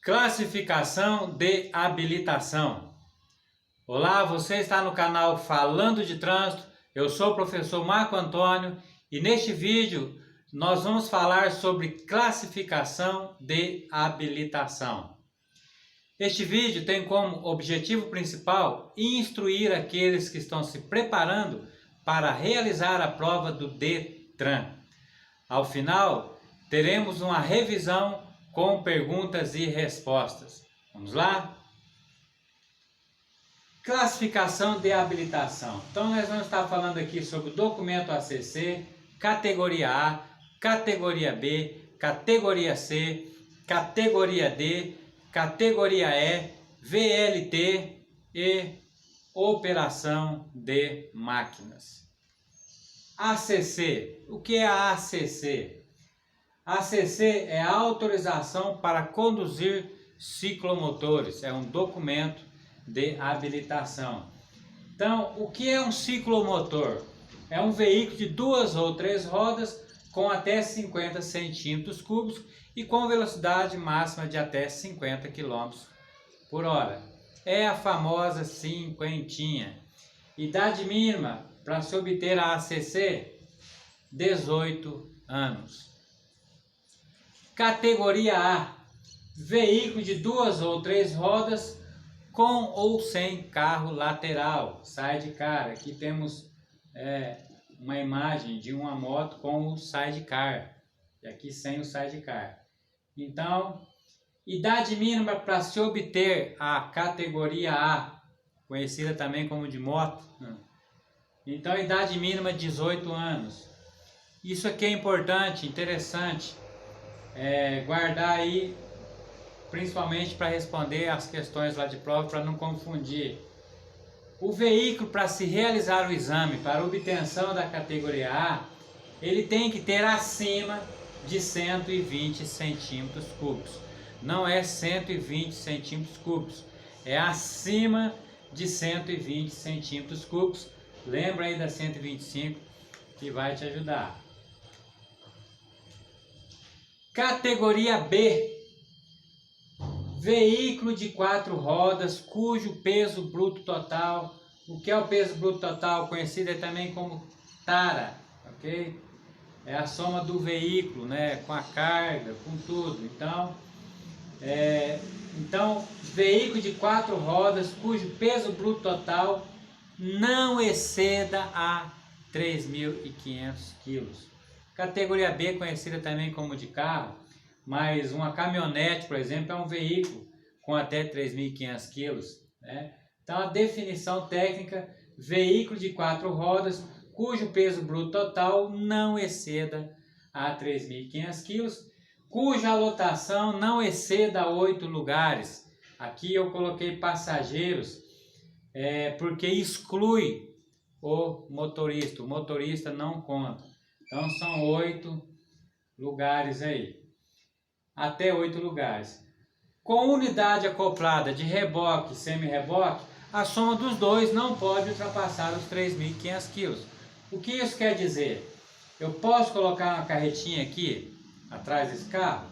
Classificação de habilitação. Olá, você está no canal Falando de Trânsito. Eu sou o professor Marco Antônio e neste vídeo nós vamos falar sobre classificação de habilitação. Este vídeo tem como objetivo principal instruir aqueles que estão se preparando para realizar a prova do DETRAN. Ao final, teremos uma revisão com perguntas e respostas. Vamos lá? Classificação de habilitação. Então nós vamos estar falando aqui sobre o documento ACC, categoria A, categoria B, categoria C, categoria D, categoria E, VLT e operação de máquinas. ACC. O que é a ACC? ACC é a autorização para conduzir ciclomotores, é um documento de habilitação. Então, o que é um ciclomotor? É um veículo de 2 ou 3 rodas com até 50 centímetros cúbicos e com velocidade máxima de até 50 km por hora. É a famosa cinquentinha. Idade mínima para se obter a ACC, 18 anos. Categoria A, veículo de 2 ou 3 rodas com ou sem carro lateral, sidecar. Aqui temos uma imagem de uma moto com o sidecar, e aqui sem o sidecar. Então, idade mínima para se obter a categoria A, conhecida também como de moto. Então, idade mínima 18 anos. Isso aqui é importante, interessante. Guardar aí, principalmente para responder as questões lá de prova, para não confundir. O veículo, para se realizar o exame para obtenção da categoria A, ele tem que ter acima de 120 centímetros cúbicos. Não é 120 centímetros cúbicos, é acima de 120 centímetros cúbicos. Lembra aí da 125 que vai te ajudar. Categoria B, veículo de 4 rodas cujo peso bruto total, o que é o peso bruto total? Conhecido também como tara, ok? É a soma do veículo, né? Com a carga, com tudo. Então, veículo de 4 rodas cujo peso bruto total não exceda a 3.500 kg. Categoria B, conhecida também como de carro, mas uma caminhonete, por exemplo, é um veículo com até 3.500 kg. Né? Então, a definição técnica, veículo de 4 rodas, cujo peso bruto total não exceda a 3.500 kg, cuja lotação não exceda 8 lugares. Aqui eu coloquei passageiros, porque exclui o motorista não conta. Então são 8 lugares aí, até 8 lugares. Com unidade acoplada de reboque e semi-reboque, a soma dos dois não pode ultrapassar os 3.500 kg. O que isso quer dizer? Eu posso colocar uma carretinha aqui, atrás desse carro?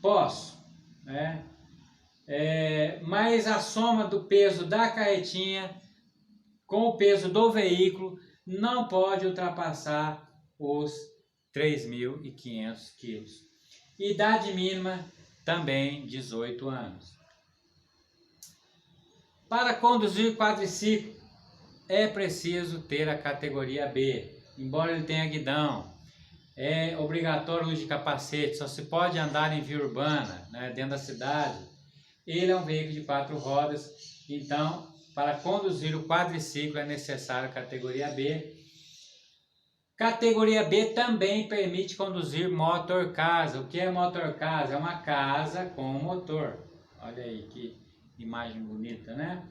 Posso, né? Mas a soma do peso da carretinha com o peso do veículo não pode ultrapassar os 3.500 kg. Idade mínima também 18 anos. Para conduzir quadriciclo é preciso ter a categoria B, embora ele tenha guidão. É obrigatório o uso de capacete, só se pode andar em via urbana, né, dentro da cidade. Ele é um veículo de 4 rodas, então para conduzir o quadriciclo é necessário a categoria B. Categoria B também permite conduzir motor casa. O que é motor casa? É uma casa com motor. Olha aí que imagem bonita, né?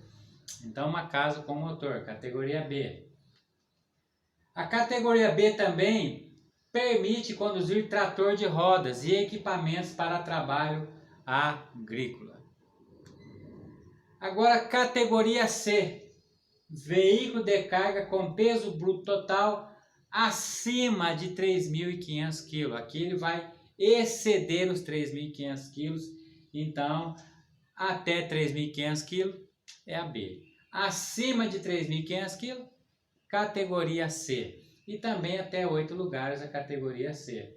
Então, uma casa com motor, categoria B. A categoria B também permite conduzir trator de rodas e equipamentos para trabalho agrícola. Agora, categoria C, veículo de carga com peso bruto total acima de 3.500 kg. Aqui ele vai exceder os 3.500 kg Então, até 3.500 kg é a B. Acima de 3.500 kg, categoria C. E também até 8 lugares a categoria C.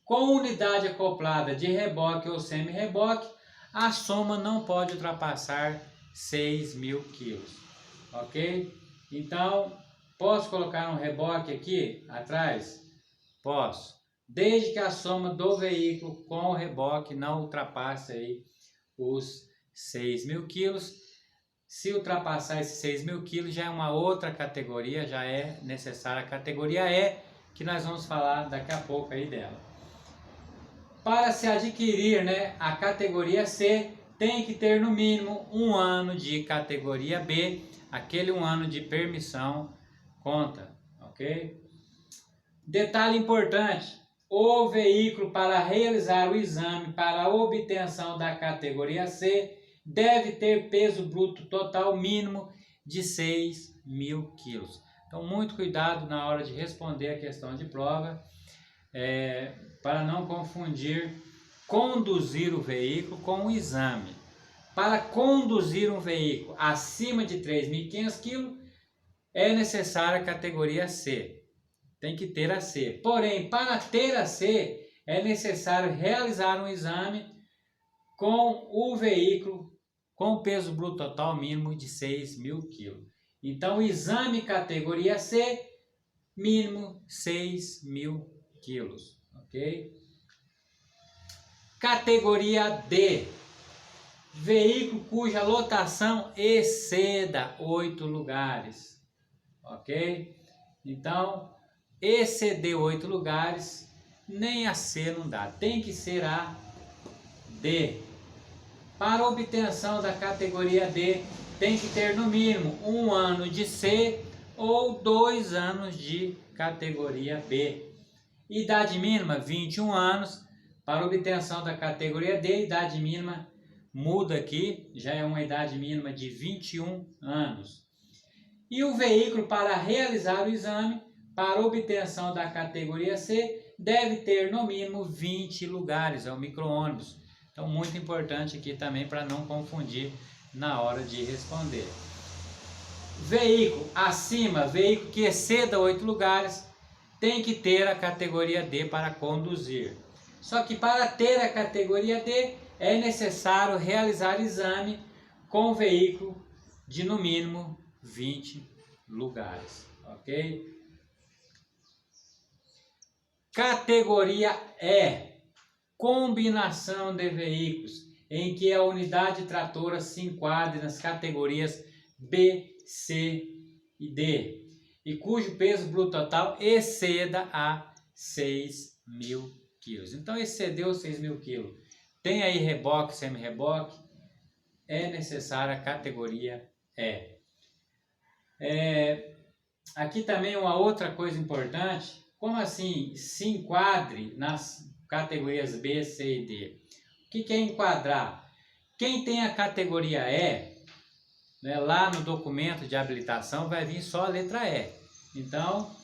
Com unidade acoplada de reboque ou semi-reboque, a soma não pode ultrapassar 6.000 kg. Ok? Então, posso colocar um reboque aqui atrás? Posso. Desde que a soma do veículo com o reboque não ultrapasse aí os 6.000 kg. Se ultrapassar esses 6.000 kg já é uma outra categoria, já é necessária a categoria E, que nós vamos falar daqui a pouco aí dela. Para se adquirir, né, a categoria C, tem que ter no mínimo 1 ano de categoria B, aquele 1 ano de permissão conta, ok? Detalhe importante, o veículo para realizar o exame para a obtenção da categoria C deve ter peso bruto total mínimo de 6.000 kg. Então, muito cuidado na hora de responder a questão de prova, para não confundir conduzir o veículo com o exame. Para conduzir um veículo acima de 3.500 kg, é necessária a categoria C. Tem que ter a C. Porém, para ter a C, é necessário realizar um exame com o veículo com peso bruto total mínimo de 6.000 kg. Então, exame categoria C, mínimo 6.000 kg. Ok? Categoria D. Veículo cuja lotação exceda 8 lugares. Ok? Então, exceder 8 lugares, nem a C não dá. Tem que ser a D. Para obtenção da categoria D, tem que ter no mínimo 1 ano de C ou 2 anos de categoria B. Idade mínima, 21 anos. Para obtenção da categoria D, idade mínima muda aqui, já é uma idade mínima de 21 anos. E o veículo para realizar o exame para obtenção da categoria C deve ter no mínimo 20 lugares, é o micro-ônibus. Então, muito importante aqui também para não confundir na hora de responder. Veículo acima, veículo que exceda 8 lugares, tem que ter a categoria D para conduzir. Só que para ter a categoria D, é necessário realizar exame com veículo de no mínimo 20 lugares. Ok? Categoria E. Combinação de veículos, em que a unidade tratora se enquadre nas categorias B, C e D, e cujo peso bruto total exceda a 6.000 kg. Então, excedeu 6.000 kg. Tem aí reboque, semi-reboque, é necessária a categoria E. Aqui também uma outra coisa importante, como assim se enquadre nas categorias B, C e D? O que é enquadrar? Quem tem a categoria E, né, lá no documento de habilitação vai vir só a letra E. Então,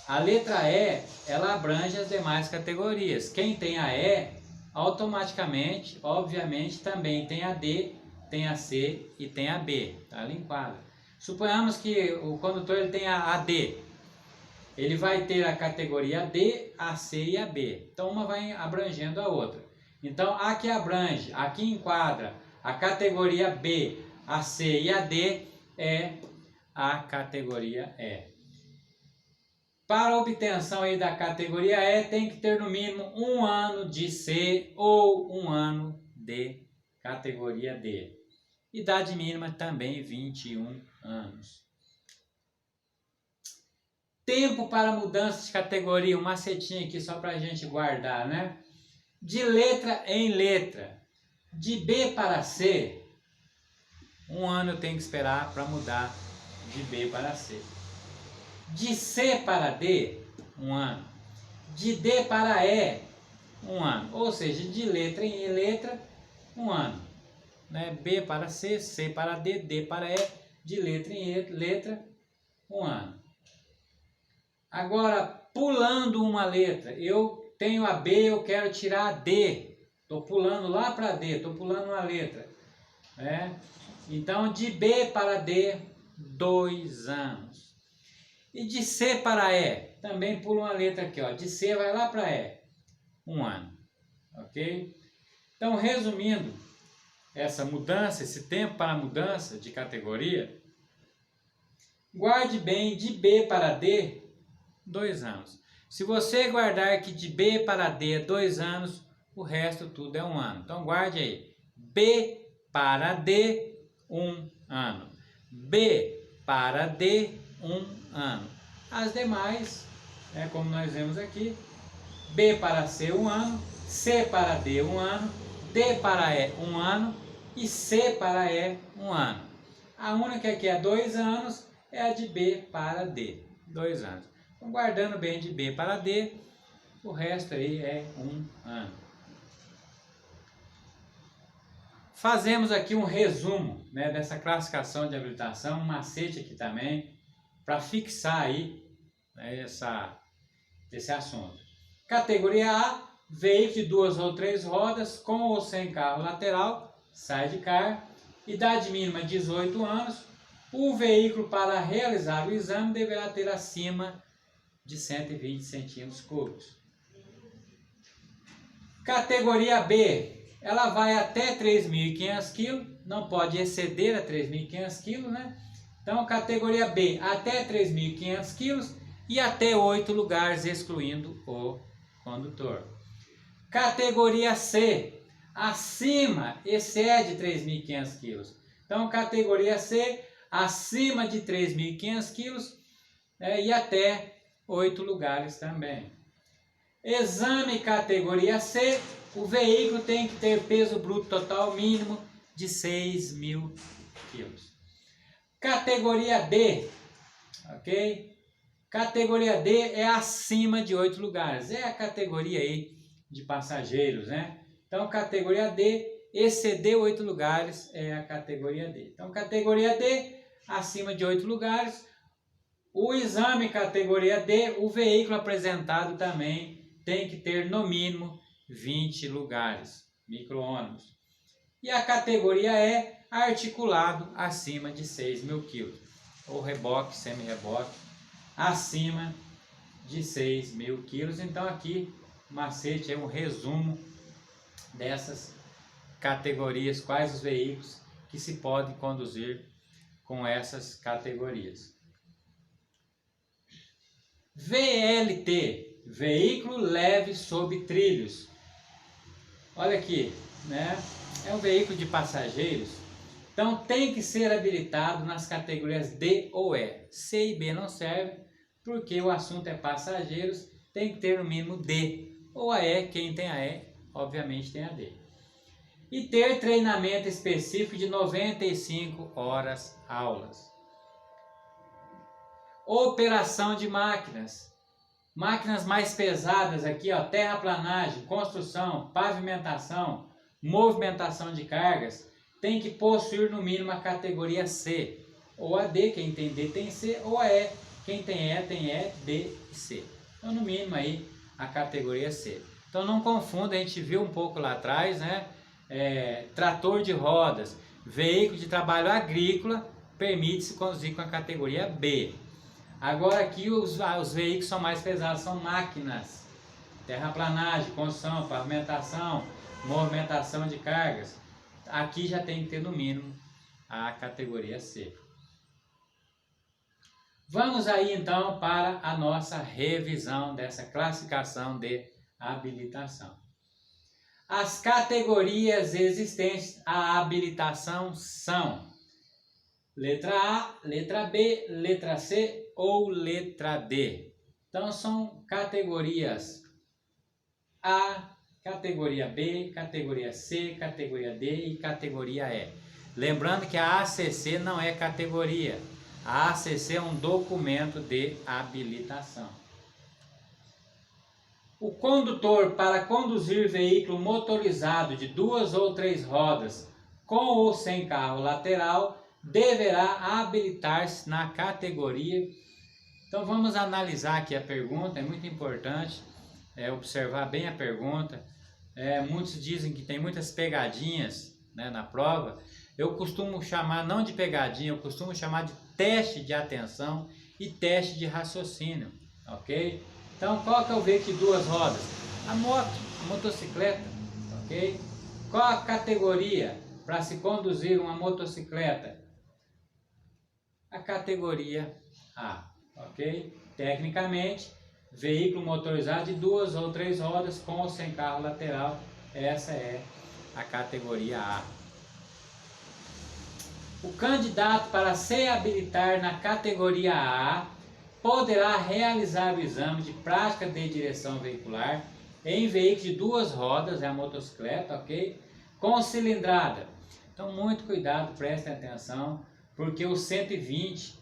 a letra E, ela abrange as demais categorias. Quem tem a E, automaticamente, obviamente, também tem a D, tem a C e tem a B. Tá? Ela enquadra. Suponhamos que o condutor ele tenha a D. Ele vai ter a categoria D, a C e a B. Então, uma vai abrangendo a outra. Então, a que abrange, a que enquadra a categoria B, a C e a D é a categoria E. Para a obtenção aí da categoria E, tem que ter no mínimo 1 ano de C ou 1 ano de categoria D. Idade mínima também 21 anos. Tempo para mudança de categoria, um macetinho aqui só para a gente guardar, né? De letra em letra, de B para C, 1 ano eu tenho que esperar para mudar de B para C. De C para D, 1 ano. De D para E, 1 ano. Ou seja, de letra em letra, 1 ano. Né? B para C, C para D, D para E, de letra em letra, 1 ano. Agora, pulando uma letra, eu tenho a B, eu quero tirar a D. Estou pulando lá para D, estou pulando uma letra. Né? Então, de B para D, 2 anos. E de C para E, também pula uma letra aqui, ó. De C vai lá para E, 1 ano. Ok? Então, resumindo, essa mudança, esse tempo para a mudança de categoria, guarde bem, de B para D, 2 anos. Se você guardar que de B para D é 2 anos, o resto tudo é 1 ano. Então, guarde aí, B para D, 1 ano. B para D, 1 ano. As demais, como nós vemos aqui, B para C, 1 ano, C para D, 1 ano, D para E, 1 ano e C para E, 1 ano. A única que é 2 anos é a de B para D, 2 anos. Então, guardando bem de B para D, o resto aí é 1 ano. Fazemos aqui um resumo, né, dessa classificação de habilitação, um macete aqui também, para fixar aí, né, esse assunto. Categoria A, veículo de 2 ou 3 rodas, com ou sem carro lateral, sidecar, idade mínima 18 anos, o veículo para realizar o exame deverá ter acima de 120 centímetros cúbicos. Categoria B, ela vai até 3.500 kg, não pode exceder a 3.500 kg, né? Então, categoria B, até 3.500 kg e até 8 lugares, excluindo o condutor. Categoria C, acima, excede 3.500 kg. Então, categoria C, acima de 3.500 kg e até 8 lugares também. Exame categoria C, o veículo tem que ter peso bruto total mínimo de 6.000 kg. Categoria D, ok? Categoria D é acima de 8 lugares, é a categoria aí de passageiros, né? Então, categoria D, exceder 8 lugares é a categoria D. Então, categoria D, acima de 8 lugares. O exame categoria D, o veículo apresentado também tem que ter no mínimo 20 lugares, micro-ônibus. E a categoria E, articulado acima de 6.000 kg, ou reboque, semi-reboque, acima de 6.000 kg. Então aqui, macete é um resumo dessas categorias, quais os veículos que se podem conduzir com essas categorias. VLT, veículo leve sob trilhos. Olha aqui, né? É um veículo de passageiros, então tem que ser habilitado nas categorias D ou E. C e B não serve, porque o assunto é passageiros, tem que ter no mínimo D. Ou a E, quem tem a E, obviamente tem a D. E ter treinamento específico de 95 horas aulas. Operação de máquinas. Máquinas mais pesadas aqui, ó, terraplanagem, construção, pavimentação, movimentação de cargas, tem que possuir no mínimo a categoria C. Ou a D, quem tem D tem C, ou a E, quem tem E, B e C. Então, no mínimo aí, a categoria C. Então, não confunda, a gente viu um pouco lá atrás, né? Trator de rodas, veículo de trabalho agrícola, permite-se conduzir com a categoria B. Agora aqui os veículos são mais pesados, são máquinas, terraplanagem, construção, pavimentação, movimentação de cargas. Aqui já tem que ter no mínimo a categoria C. Vamos aí então para a nossa revisão dessa classificação de habilitação. As categorias existentes à habilitação são letra A, letra B, letra C ou letra D. Então são categorias A, categoria B, categoria C, categoria D e categoria E. Lembrando que a ACC não é categoria. A ACC é um documento de habilitação. O condutor, para conduzir veículo motorizado de 2 ou 3 rodas, com ou sem carro lateral, deverá habilitar-se na categoria. Então vamos analisar aqui a pergunta, é muito importante observar bem a pergunta. muitos dizem que tem muitas pegadinhas, né, na prova. Eu costumo chamar não de pegadinha, eu costumo chamar de teste de atenção e teste de raciocínio, ok? Então, qual que é o veículo de duas rodas? A moto, a motocicleta, ok? Qual a categoria para se conduzir uma motocicleta? A categoria A, ok? Tecnicamente, veículo motorizado de 2 ou 3 rodas com ou sem carro lateral, essa é a categoria A. O candidato para se habilitar na categoria A poderá realizar o exame de prática de direção veicular em veículo de 2 rodas, é a motocicleta, ok? Com cilindrada. Então, muito cuidado, prestem atenção, porque o 120,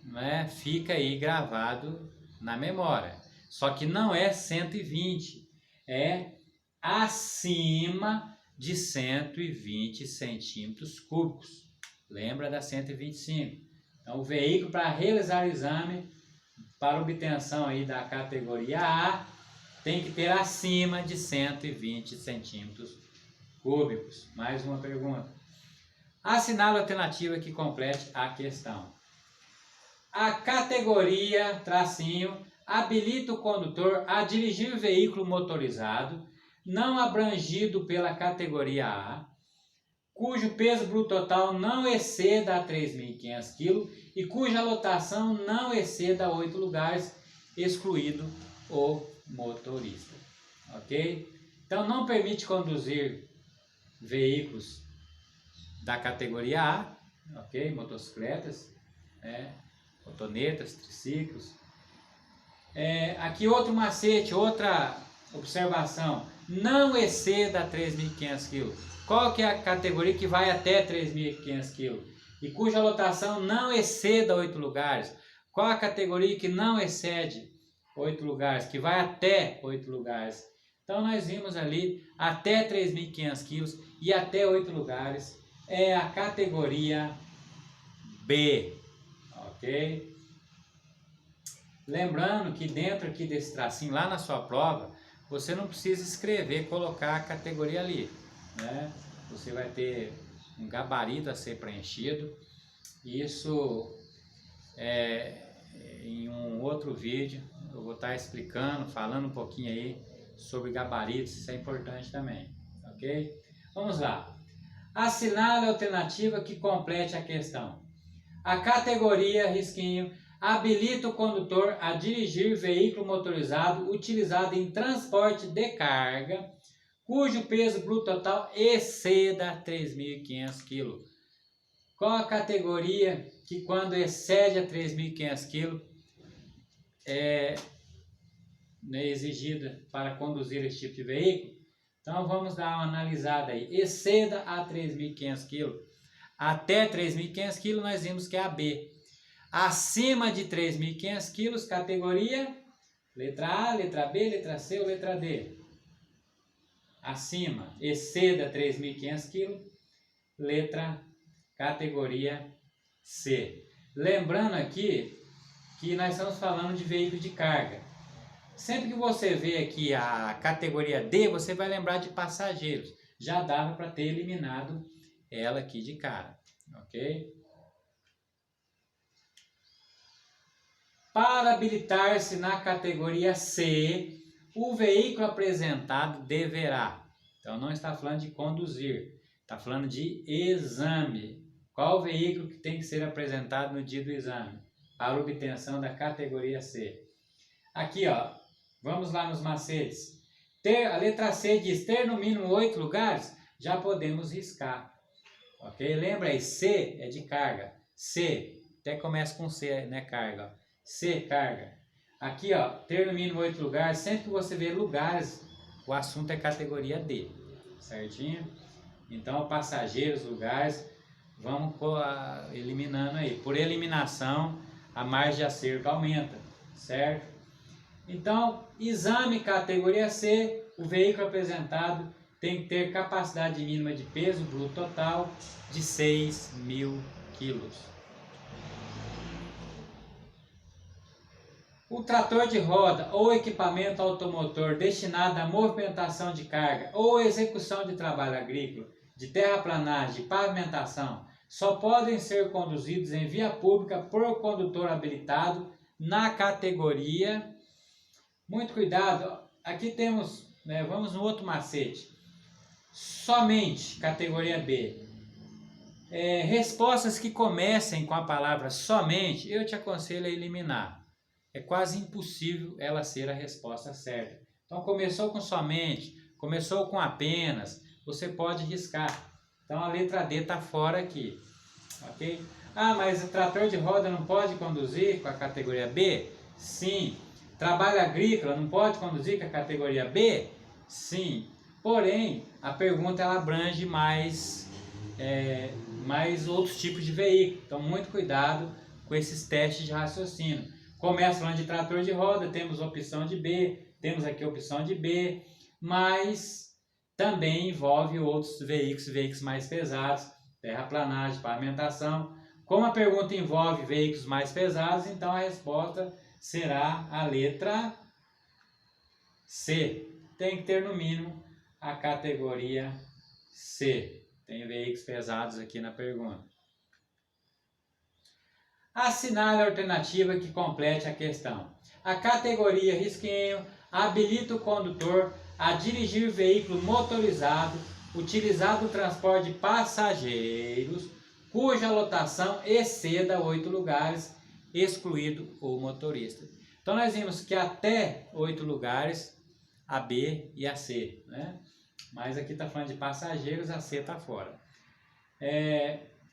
né, fica aí gravado na memória. Só que não é 120, é acima de 120 centímetros cúbicos. Lembra da 125. Então, o veículo para realizar o exame para obtenção aí da categoria A tem que ter acima de 120 centímetros cúbicos. Mais uma pergunta. Assinale a alternativa que complete a questão. A categoria, tracinho, habilita o condutor a dirigir veículo motorizado não abrangido pela categoria A, cujo peso bruto total não exceda a 3.500 kg e cuja lotação não exceda 8 lugares, excluído o motorista. Ok? Então, não permite conduzir veículos da categoria A, ok? Motocicletas, motonetas, triciclos. Aqui outro macete, outra observação. Não exceda 3.500 kg. Qual que é a categoria que vai até 3.500 kg? E cuja lotação não exceda 8 lugares? Qual a categoria que não excede 8 lugares, que vai até 8 lugares? Então nós vimos ali até 3.500 kg e até 8 lugares. É a categoria B, ok? Lembrando que dentro aqui desse tracinho, lá na sua prova, você não precisa escrever, colocar a categoria ali, né? Você vai ter um gabarito a ser preenchido. Isso em um outro vídeo eu vou estar explicando, falando um pouquinho aí sobre gabaritos, isso é importante também, ok? Vamos lá. Assinale a alternativa que complete a questão. A categoria, risquinho, habilita o condutor a dirigir veículo motorizado utilizado em transporte de carga, cujo peso bruto total exceda 3.500 kg. Qual a categoria que quando excede a 3.500 kg é exigida para conduzir esse tipo de veículo? Então vamos dar uma analisada aí. Exceda a 3.500 kg. Até 3.500 kg nós vimos que é a B. Acima de 3.500 kg, categoria letra A, letra B, letra C ou letra D? Acima, exceda 3.500 kg, categoria C. Lembrando aqui que nós estamos falando de veículo de carga. Sempre que você vê aqui a categoria D, você vai lembrar de passageiros. Já dava para ter eliminado ela aqui de cara, ok? Para habilitar-se na categoria C, o veículo apresentado deverá. Então não está falando de conduzir, está falando de exame. Qual o veículo que tem que ser apresentado no dia do exame para obtenção da categoria C? Aqui, ó, vamos lá nos macetes. A letra C diz ter no mínimo 8 lugares, já podemos riscar. Ok? Lembra aí, C é de carga. C, até começa com C, né, carga. C, carga. Aqui, ó, ter no mínimo 8 lugares, sempre que você vê lugares, o assunto é categoria D. Certinho? Então, passageiros, lugares, vamos eliminando aí. Por eliminação, a margem de acerto aumenta, certo? Então, exame categoria C, o veículo apresentado tem que ter capacidade mínima de peso bruto total de 6.000 quilos. O trator de roda ou equipamento automotor destinado à movimentação de carga ou execução de trabalho agrícola, de terraplanagem, de pavimentação, só podem ser conduzidos em via pública por condutor habilitado na categoria. Muito cuidado, aqui temos, vamos no outro macete. Somente, categoria B. Respostas que comecem com a palavra somente, eu te aconselho a eliminar. É quase impossível ela ser a resposta certa. Então, começou com somente, começou com apenas, você pode riscar. Então, a letra D está fora aqui. Ok? Ah, mas o trator de roda não pode conduzir com a categoria B? Sim. Trabalho agrícola não pode conduzir com a categoria B? Sim. Porém, a pergunta ela abrange mais outros tipos de veículo. Então, muito cuidado com esses testes de raciocínio. Começa falando de trator de roda, temos opção de B, temos aqui a opção de B, mas também envolve outros veículos mais pesados, terraplanagem, pavimentação. Como a pergunta envolve veículos mais pesados, então a resposta será a letra C. Tem que ter no mínimo a categoria C. Tem veículos pesados aqui na pergunta. Assinale a alternativa que complete a questão. A categoria risquinho habilita o condutor a dirigir veículo motorizado utilizado no transporte de passageiros cuja lotação exceda 8 lugares, excluído o motorista. Então nós vimos que até 8 lugares, a B e a C, né? Mas aqui está falando de passageiros, a C está fora.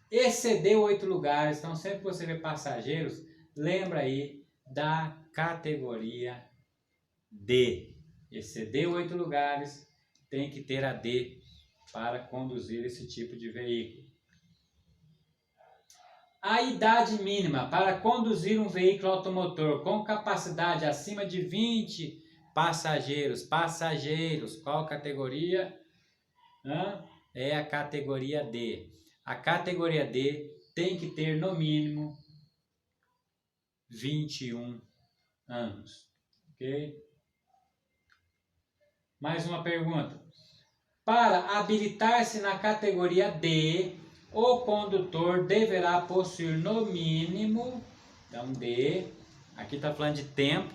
Excedeu 8 lugares, então sempre que você vê passageiros, lembra aí da categoria D. Excedeu 8 lugares, tem que ter a D para conduzir esse tipo de veículo. A idade mínima para conduzir um veículo automotor com capacidade acima de 20 passageiros. Passageiros, qual categoria? É a categoria D. A categoria D tem que ter no mínimo 21 anos. Ok? Mais uma pergunta. Para habilitar-se na categoria D, o condutor deverá possuir no mínimo, então D, aqui está falando de tempo,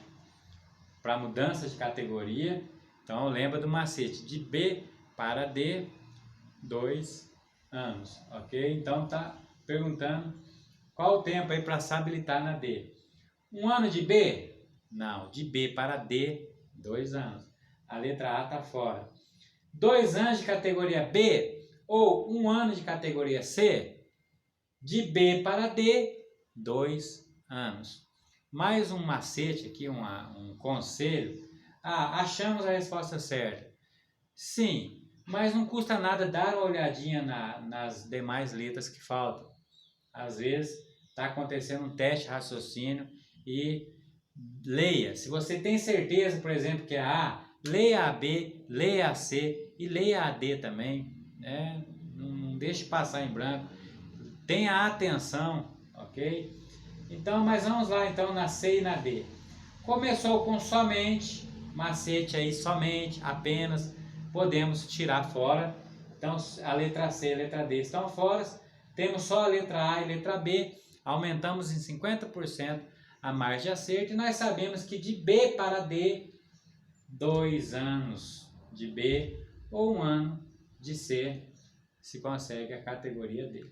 para mudança de categoria, então lembra do macete, de B para D, 2 anos, ok? Então está perguntando qual o tempo aí para se habilitar na D. 1 ano de B? Não, de B para D, 2 anos. A letra A está fora. 2 anos de categoria B ou 1 ano de categoria C? De B para D, 2 anos. Mais um macete aqui, um conselho. Achamos a resposta certa. Sim, mas não custa nada dar uma olhadinha nas demais letras que faltam. Às vezes está acontecendo um teste de raciocínio e leia. Se você tem certeza, por exemplo, que é A, leia a B, leia a C e leia a D também. Não deixe passar em branco. Tenha atenção, ok? Então, mas vamos lá então na C e na D. Começou com somente, macete aí, somente, apenas, podemos tirar fora. Então, a letra C e a letra D estão fora. Temos só a letra A e a letra B. Aumentamos em 50% a margem de acerto. E nós sabemos que de B para D, 2 anos de B ou 1 ano de C, se consegue a categoria D.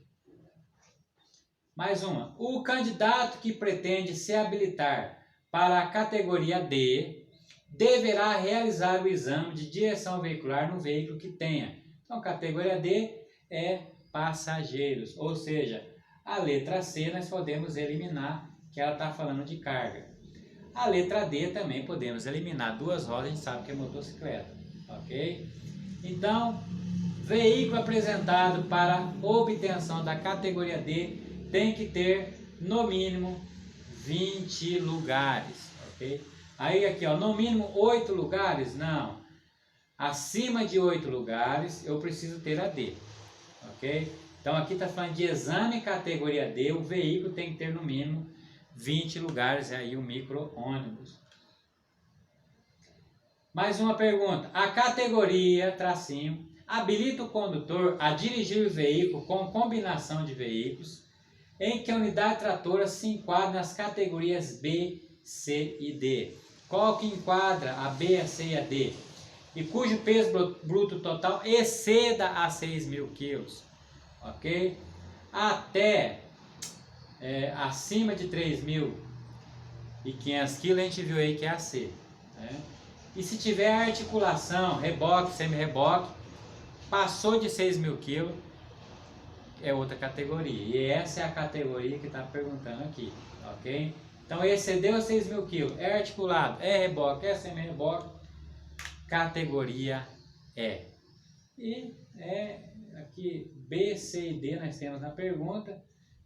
Mais uma. O candidato que pretende se habilitar para a categoria D deverá realizar o exame de direção veicular no veículo que tenha. Então, categoria D é passageiros, ou seja, a letra C nós podemos eliminar, que ela está falando de carga. A letra D também podemos eliminar, 2 rodas, a gente sabe que é motocicleta, ok? Então, veículo apresentado para obtenção da categoria D tem que ter no mínimo 20 lugares, ok? Aí aqui, ó, no mínimo 8 lugares, não. Acima de 8 lugares eu preciso ter a D, ok? Então aqui está falando de exame categoria D, o veículo tem que ter no mínimo 20 lugares, aí o micro-ônibus. Mais uma pergunta. A categoria, tracinho, habilita o condutor a dirigir o veículo com combinação de veículos em que a unidade tratora se enquadra nas categorias B, C e D. Qual que enquadra a B, a C e a D? E cujo peso bruto total exceda a 6.000 quilos. Ok? Até acima de 3.500 quilos, a gente viu aí que é a C. Né? E se tiver articulação, reboque, semi-reboque, passou de 6.000 quilos, é outra categoria. E essa é a categoria que está perguntando aqui. Ok? Então excedeu 6.000 quilos, é articulado, é reboque, é semi-reboque, categoria E. E aqui B, C e D nós temos na pergunta.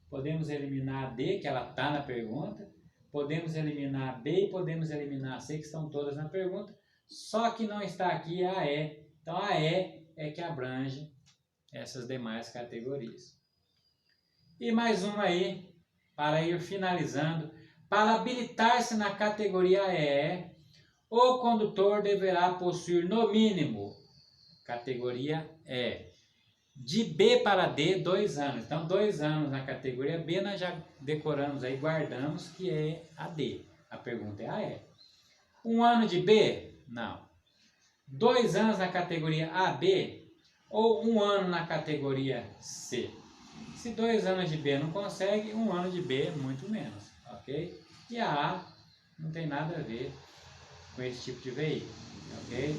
Podemos eliminar a D, que ela está na pergunta. Podemos eliminar a B e podemos eliminar a C, que estão todas na pergunta. Só que não está aqui a E. Então a E é que abrange essas demais categorias. E mais uma aí, para ir finalizando. Para habilitar-se na categoria E, o condutor deverá possuir no mínimo, categoria E, de B para D, 2 anos. Então, 2 anos na categoria B, nós já decoramos aí, guardamos que é a D. A pergunta é a E. 1 ano de B? Não. 2 anos na categoria AB ou 1 ano na categoria C? Se 2 anos de B não consegue, 1 ano de B muito menos, ok? E a A não tem nada a ver com esse tipo de veículo, ok?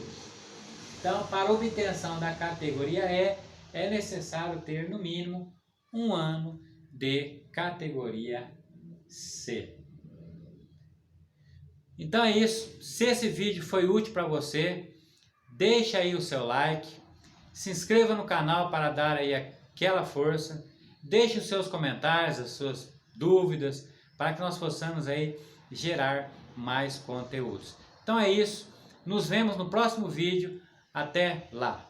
Então, para obtenção da categoria E, é necessário ter no mínimo 1 ano de categoria C. Então é isso. Se esse vídeo foi útil para você, deixa aí o seu like, se inscreva no canal para dar aí aquela força, deixe os seus comentários, as suas dúvidas, para que nós possamos aí gerar mais conteúdos. Então é isso. Nos vemos no próximo vídeo. Até lá!